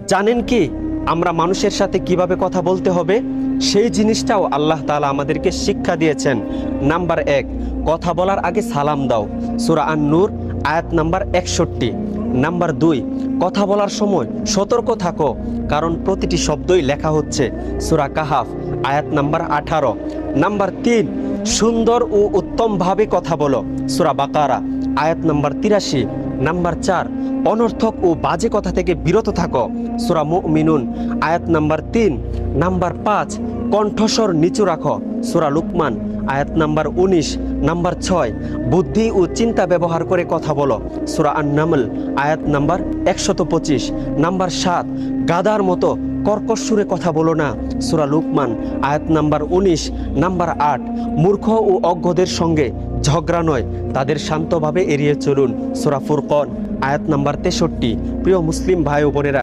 জানেন কি আমরা মানুষের সাথে কিভাবে কথা বলতে হবে? সেই জিনিসটাও আল্লাহ তাআলা আমাদেরকে শিক্ষা দিয়েছেন। নাম্বার 1, কথা বলার আগে সালাম দাও, সূরা আন-নূর আয়াত নাম্বার 61। নাম্বার 2, কথা বলার সময় সতর্ক থাকো, কারণ প্রতিটি শব্দই লেখা হচ্ছে, সূরা কাহাফ আয়াত নাম্বার 18। নাম্বার 3, সুন্দর ও উত্তমভাবে কথা বলো, সূরা বাকারা আয়াত নাম্বার 83। নাম্বার 4, অনর্থক ও বাজে কথা থেকে বিরত থাকো, সূরা মুমিনুন আয়াত নাম্বার 3। নাম্বার 5, কণ্ঠস্বর নিচু রাখো, সূরা লুকমান আয়াত নাম্বার 19। নাম্বার 6, বুদ্ধি ও চিন্তা ব্যবহার করে কথা বলো, সূরা আন-নামল আয়াত নাম্বার 125। নাম্বার 7, গাধার মতো কর্কশ সুরে কথা বলো না, সূরা লুকমান আয়াত নাম্বার 19। নাম্বার 8, মূর্খ ও অজ্ঞদের সঙ্গে ঝগড়া নয়, তাদের শান্তভাবে এড়িয়ে চলুন, সূরা ফুরকন আয়াত নাম্বার 63। প্রিয় মুসলিম ভাই ও বোনেরা,